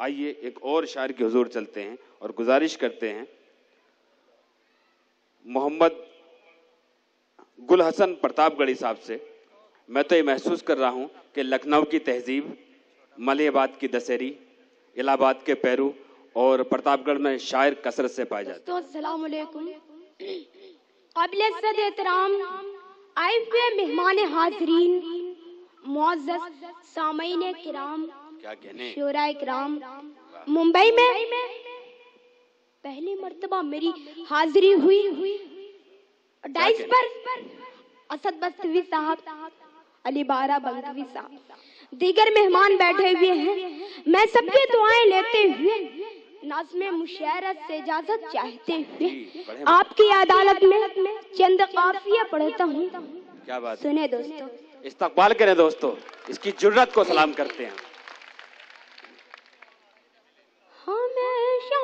آئیے ایک اور شاعر کے حضور چلتے ہیں اور گزارش کرتے ہیں محمد گل حسن پرتاپ گڑھی صاحب سے. میں تو یہ محسوس کر رہا ہوں کہ لکھنؤ کی تہذیب، ملیح آباد کی دسہری، الہ آباد کے پیرو اور پرتاپ گڑھ میں شاعر کثرت سے پائے جاتے ہیں. السلام علیکم. قابل عزت احترام آئے ہوئے مہمان حاضرین، معزز سامعین کرام، کیا کہنے، شعراء کرام، ممبئی میں پہلی مرتبہ میری حاضری ہوئی. ڈائس پر اسد بستوی صاحب، علی بارہ بنگوی صاحب، دیگر مہمان بیٹھے ہوئے ہیں. میں سب کی دعائیں لیتے ہوئے نظم مشاعرت سے اجازت چاہتے ہوئے آپ کی عدالت میں چند قافیہ پڑھتا ہوں. کیا بات، سنیں دوستو. استقبال کریں دوستو، اس کی جرت کو سلام کرتے ہیں. ہمیشہ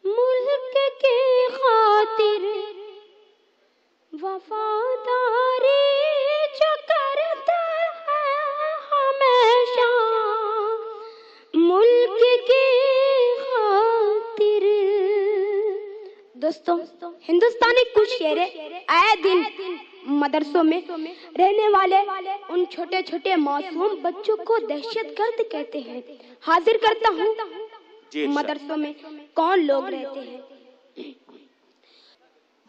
ملک کی خاطر وفاداری جو کرتا ہے، ہمیشہ ملک کی خاطر. دوستو ہندوستانی کچھ شعر آئے دن مدرسوں میں رہنے والے ان چھوٹے چھوٹے معصوم بچوں کو دہشت گرد کہتے ہیں. حاضر کرتا ہوں مدرسوں میں کون لوگ رہتے ہیں.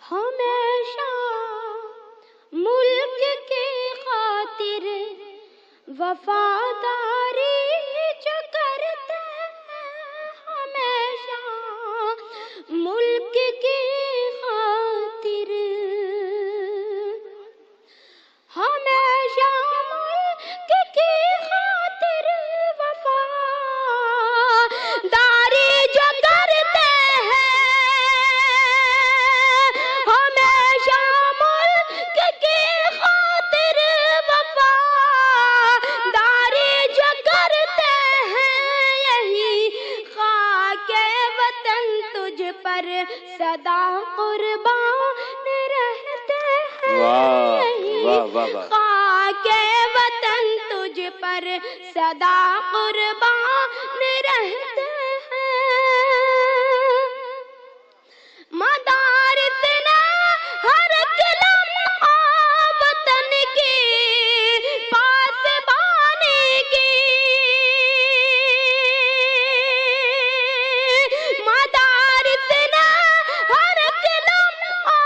ہمیشہ ملک کی خاطر وفاداری جو کرتے ہیں، ہمیشہ ملک کی خاطر، ہمیشہ ملک کی خاطر وفاداری جو کرتے ہیں، ہمیشہ ملک کی خاطر وفاداری جو کرتے ہیں. یہی خاک وطن تجھ پر سدا قربان رہتے ہیں. خاک وطن تجھ پر سدا قربان رہتے ہیں. مدارس نے ہر لمحہ وطن کی پاسبانی کی، مدارس نے ہر لمحہ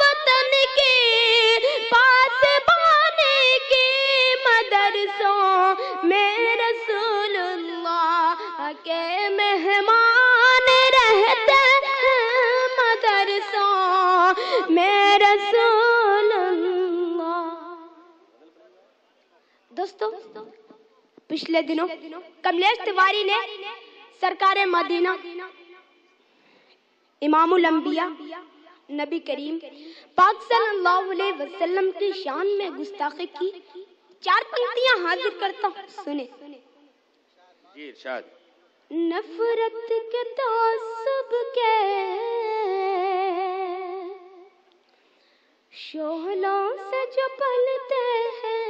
وطن کی پاسبانی کی. مدرسوں میں رسول اللہ کے مہمان رہتے ہیں، مدرسوں میں رسول اللہ. دوستو پچھلے دنوں کملیش تیواری نے سرکار مدینہ امام الانبیاء نبی کریم پاک صلی اللہ علیہ وسلم کی شان میں گستاخی کی. 4 پنکتیاں حاضر کرتا ہوں، سنیں. جی ارشاد. نفرت کے تعصب کے شعلوں سے جو پلتے ہیں،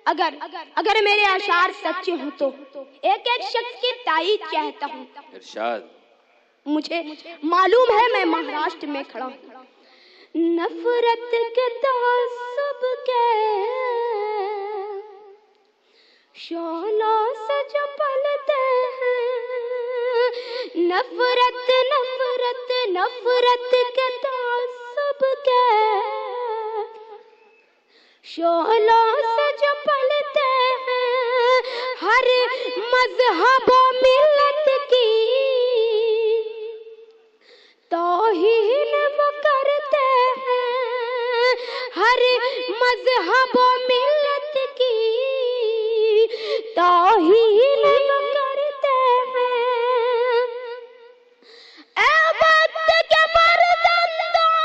اگر میرے اشعار سچے ہوں تو ایک ایک شخص کی تائید چاہتا ہوں. ارشاد. مجھے معلوم ہے میں مہاراشٹر میں کھڑا ہوں. نفرت کے تعصب کے شعلوں سے جو پلتے ہیں، نفرت نفرت نفرت کے تعصب کے شعلوں سے جو پلتے ہیں، ہر مذہب و ملت کی توہین وہ کرتے ہیں، ہر مذہب و ملت کی توہین وہ کرتے ہیں. اے وقت کے فرزندوں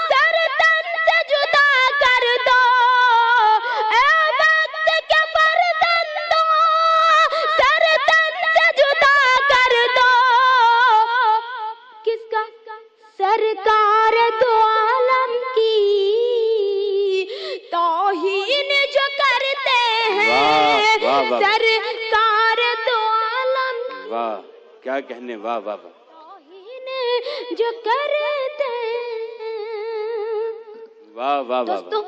سر تن سے جدا کر دو، اے وقت کے فرزندوں سر تن سے جدا کر دو. کس کا؟ سرکار دو عالم کی توہین جو کرتے वाह, वाह। सरकार दो आलम, वाह क्या कहने, वाह वाह वाह, जो करते। वाह वाह वाह, दोस्तों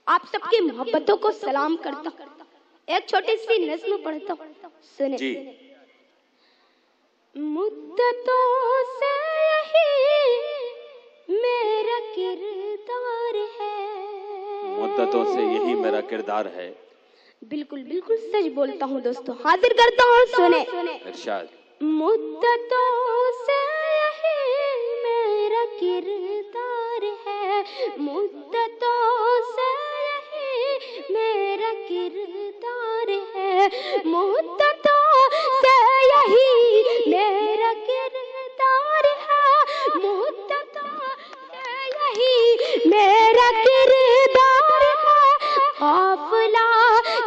आप सबकी मोहब्बतों को सलाम करता हूँ, एक छोटी सी नज़्म पढ़ता हूँ, सुने जी। मुद्दतों से यही मेरा किरदार है, मुद्दतों से यही मेरा किरदार है। बिल्कुल बिल्कुल सच बोलता हूँ दोस्तों, हाजिर करता हूँ, सुने इरशाद। मुद्दतों से यही मेरा किरदार है, मुद्दतों से यही मेरा किरदार है, मुद्दतों से यही मेरा किरदार है, मुद्दतों से यही मेरा किरदार है। काफिला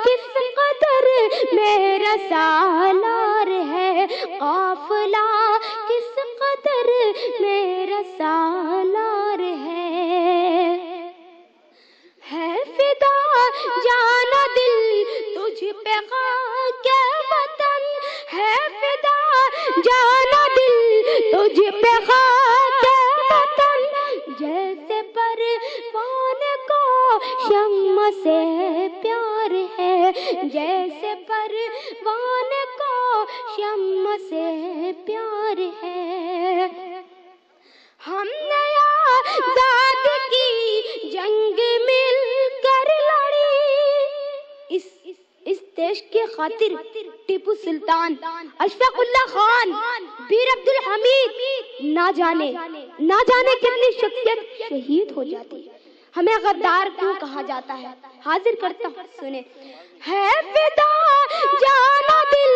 किस कदर मेरा सालार है, काफिला किस कदर मेरा सालार है फिदा जाना दिल तुझ पे खाके वतन, है फिदा जाना दिल तुझ पे खाके वतन, जैसे परवाने को शम्म से प्यार है, जैसे परवाने को शम्म से प्यार है। हमने आजाद की जंग मिलकर लड़ी, इस देश के खातिर टीपू सुल्तान, अशफाक उल्लाह खान, बीर अब्दुल हमीद, ना जाने कितनी शख्सियत शहीद हो जाती, हमें गद्दार क्यों कहा जाता है। हाजिर करता हूँ, सुने। है फिदा जाना दिल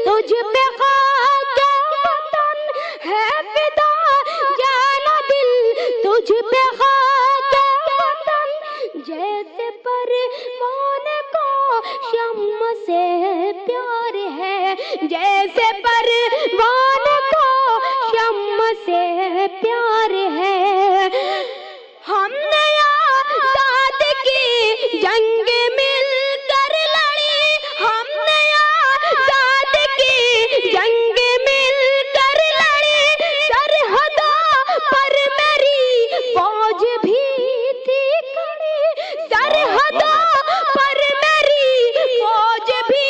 तुझ पे खाके वतन, है फिदा जाना दिल तुझ पे खाके वतन, जैसे परवाने को शम्म से प्यार है, जैसे परवाने को शम्म से प्यार है। हमने आजाद की जंग मिलकर लड़ी, हमने आजाद की जंग मिलकर लड़ी, सरहदों पर मेरी फौज भी थी खड़ी, सरहदों पर मेरी फौज भी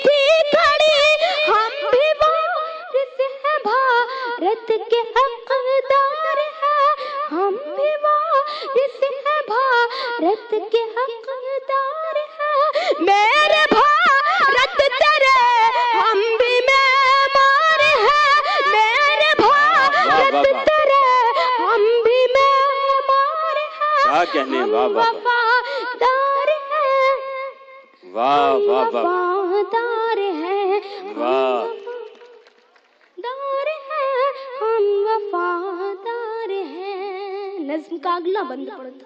थी खड़ी, हम भी वारिस हैं भारत के हकदार हैं, हम भी वारिस हैं भारत के हकदार हैं, मेरे भारत तेरे हम भी मेहमान हैं, मेरे भारत तेरे हम भी मेहमान हैं, क्या कहने, वाह वाह वाह, वफादार हैं, वाह वाह वाह, वफादार हैं, वाह दार हैं, हम वफादार हैं। नज़्म का अगला बंद पढ़ता।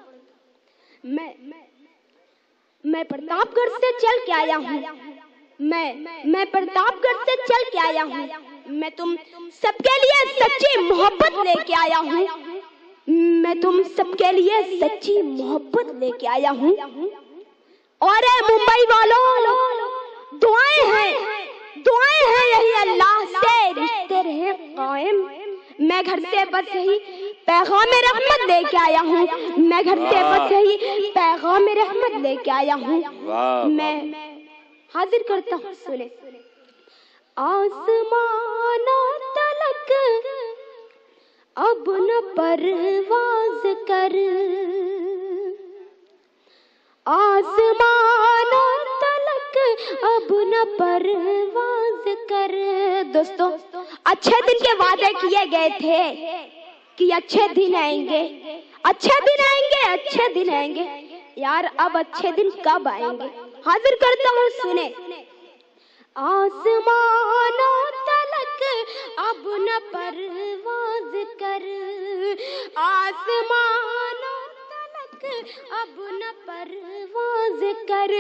मैं प्रतापगढ़ से चल के आया हूँ, मैं प्रतापगढ़ से चल के आया हूँ, मैं तुम सबके लिए सच्ची मोहब्बत लेके आया हूँ, मैं तुम सबके लिए सच्ची मोहब्बत लेके आया हूँ। और मुंबई वालों दुआएं हैं यही अल्लाह से रिश्ते रहे कायम, मैं घर से बस यही पैगाम रहमत लेके आया हूँ, मैं घर से बस यही पैगाम रहमत लेके आया हूँ। मैं हाजिर करता हूँ, सुने। आसमानों तलक अब न परवाज कर, आसमानों तलक अब न परवाज कर। दोस्तों अच्छे दिन के वादे किए गए थे कि अच्छे दिन आएंगे, अच्छे दिन आएंगे, अच्छे दिन आएंगे, यार अब अच्छे दिन कब आएंगे। हाजिर करता हूँ, सुने। आसमानों तलक अब न परवाज कर, आसमानों तलक अब न परवाज कर,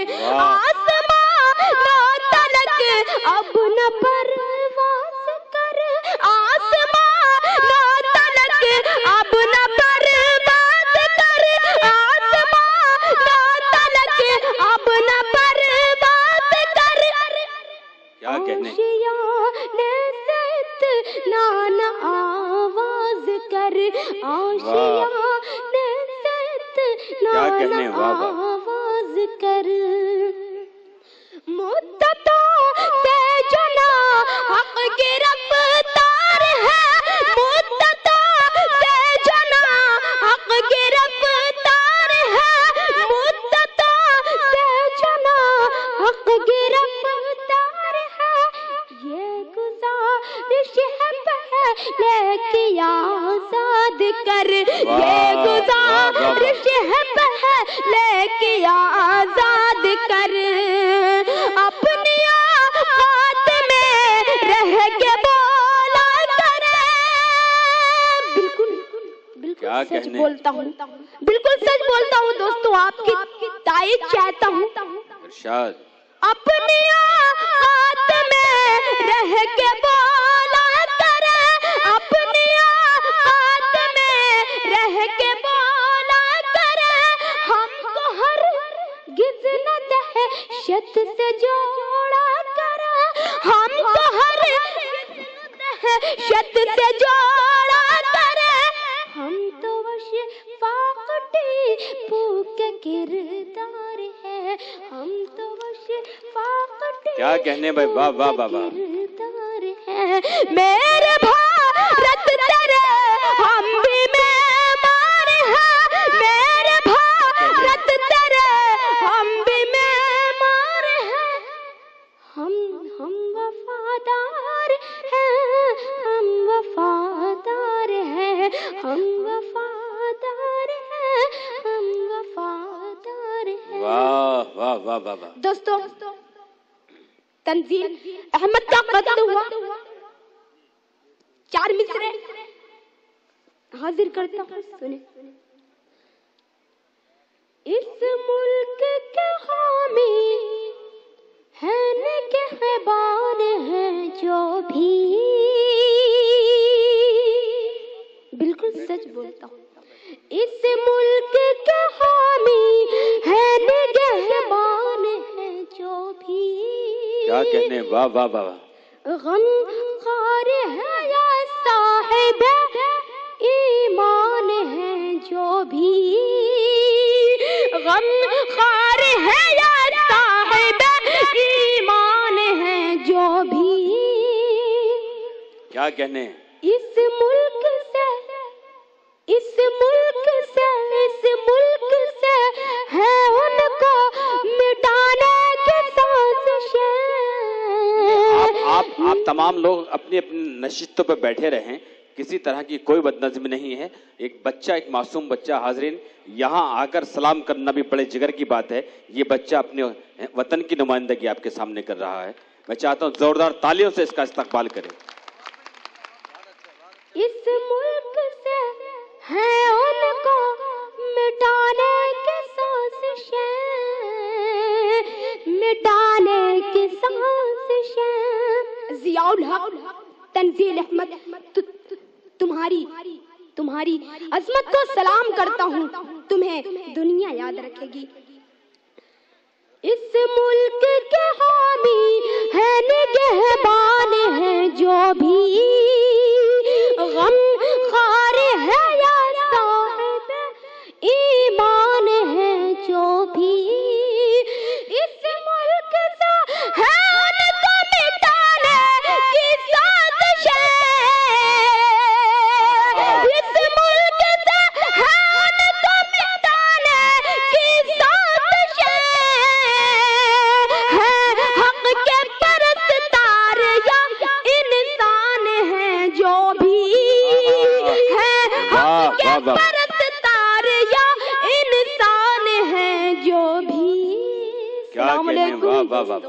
आसमानों तलक अब न परवाज कर, आसमानों तलक अब न परवाज कर, आसमानों तलक अब न परवाज कर, लेके आजाद कर, ये गुजारिश है पहले के आजाद कर, अपनी औकात में रह के बोला कर। बिल्कुल बिल्कुल सच बोलता हूँ, बिल्कुल सच बोलता हूँ दोस्तों, आपकी तारीफ चाहता हूँ। इरशाद। अपनी औकात में रह के बोला कर, अपनी औकात में रह के बोला कर, हमको हर गिज न दहशत से जोड़ा कर, हमको हर गिज न दहशत से जोड़ा कर, हम तो वश फाकटी पूक किरदार है, हम तो वश फाकटी क्या कहने भाई, वाह वाह वाह वाह। किरदार है मेरे भारत तेरे हम भी मेहमान हैं, मेरे भारत तेरे हम भी मेहमान हैं, हम वफादार हैं, हम वफादार हैं, हम वफादार हैं, हम वफादार हैं। वाह वाह वाह वाह वाह। दोस्तों, तंजील अहमद का कत्ल हुआ, 4 मिसरे हाजिर करता हूँ, सुने। इस मुल्क के हामी है निगहबान है जो भी, बिल्कुल सच बोलता हूँ, इस मुल्क के हामी है निगहबान है जो भी, क्या कहने, वाह वाह वाह वाह। गम खार है या साहिब ईमान है जो भी, गम खार है या साहिब ईमान है जो भी, क्या कहने। इस मुल्क से, इस मुल्क से, इस मुल्क से है उनको मिटाने की साजिशें। आप तमाम लोग अपनी अपनी नशिस्तों पर बैठे रहें, किसी तरह की कोई बदनज़मी नहीं है। एक बच्चा, एक मासूम बच्चा हाज़रीन यहाँ आकर सलाम करना भी बड़े जिगर की बात है। ये बच्चा अपने वतन की नुमाइंदगी आपके सामने कर रहा है। मैं चाहता हूँ जोरदार तालियों से इसका इस्तकबाल करें। इस मुल्क से है उनको मिटाने की साजिशें, मिटाने की साजिशें। ज़ियाउल हक, तंजील अहमद, तुम्हारी अज़मत को सलाम करता हूँ, तुम्हें दुनिया याद रखेगी। इस मुल्क के हामी है निगहबान है जो भी, गम खार है या साहिब ईमान है जो भी, इस मुल्क से है उनको मिटाने की साजिशें, इस मुल्क से है उनको मिटाने की साजिशें, है हक के परस्तार या इंसान है जो भी, है हक के परस्तार या इंसान है जो भी। क्या कहने, वाह वाह वाह।